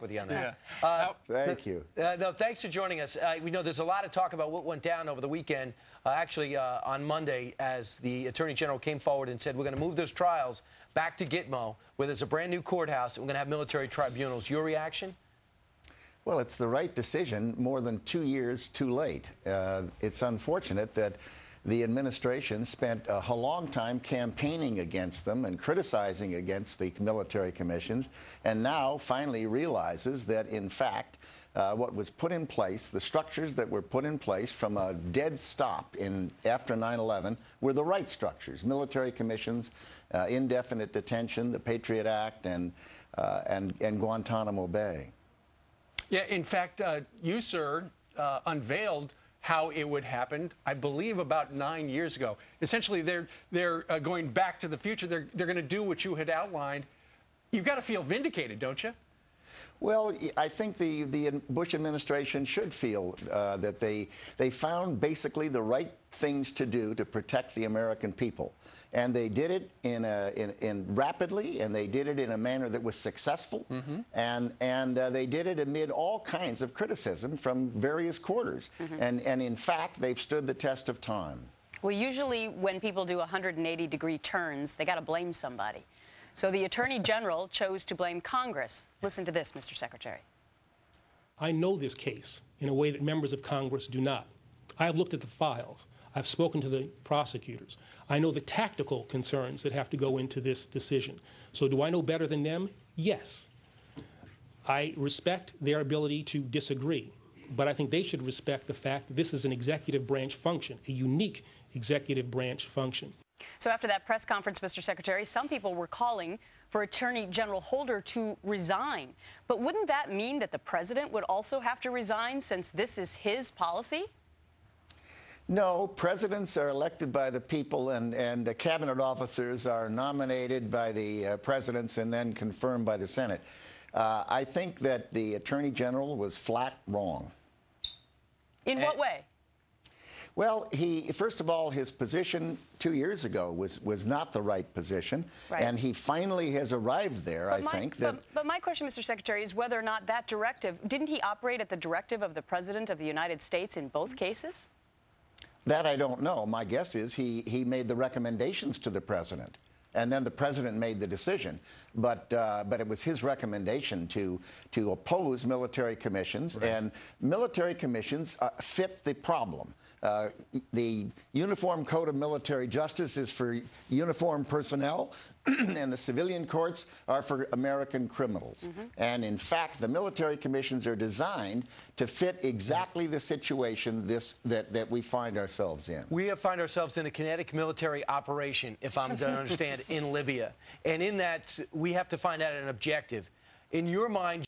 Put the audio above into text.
back with you on that. Yeah. Thank you. No, thanks for joining us. We know there's a lot of talk about what went down over the weekend. Actually, on Monday, as the Attorney General came forward and said, we're going to move those trials back to Gitmo, where there's a brand new courthouse, and we're going to have military tribunals. Your reaction? Well, it's the right decision more than 2 years too late. It's unfortunate that the administration spent a long time campaigning against them and criticizing against the military commissions, and now finally realizes that, in fact, what was put in place, the structures that were put in place from a dead stop after 9/11 were the right structures. Military commissions, indefinite detention, the Patriot Act, and Guantanamo Bay. Yeah, in fact, you, sir, unveiled how it would happen, I believe, about 9 years ago. Essentially, they're going back to the future. They're going to do what you had outlined. You've got to feel vindicated, don't you? Well, I think the Bush administration should feel that they found basically the right things to do to protect the American people. And they did it in rapidly, and they did it in a manner that was successful, and they did it amid all kinds of criticism from various quarters. And in fact, they've stood the test of time. Well, usually when people do 180-degree turns, they got to blame somebody. So the Attorney General chose to blame Congress. Listen to this, Mr. Secretary. I know this case in a way that members of Congress do not. I have looked at the files. I've spoken to the prosecutors. I know the tactical concerns that have to go into this decision. So do I know better than them? Yes. I respect their ability to disagree, but I think they should respect the fact that this is an executive branch function, a unique executive branch function. So after that press conference, Mr. Secretary, some people were calling for Attorney General Holder to resign. But wouldn't that mean that the president would also have to resign since this is his policy? No, presidents are elected by the people, and cabinet officers are nominated by the presidents and then confirmed by the Senate. I think that the Attorney General was flat wrong. In what way? Well, first of all, his position 2 years ago was not the right position, and he finally has arrived there, I think. But my question, Mr. Secretary, is whether or not that directive, didn't he operate at the directive of the President of the United States in both cases? That I don't know. My guess is he made the recommendations to the President, and then the President made the decision. But it was his recommendation to oppose military commissions, and military commissions fit the problem. The Uniform Code of Military Justice is for uniformed personnel, and the civilian courts are for American criminals. And in fact, the military commissions are designed to fit exactly the situation that we find ourselves in. We find ourselves in a kinetic military operation, if I'm to understand, in Libya. And in that, we have to find out an objective. In your mind,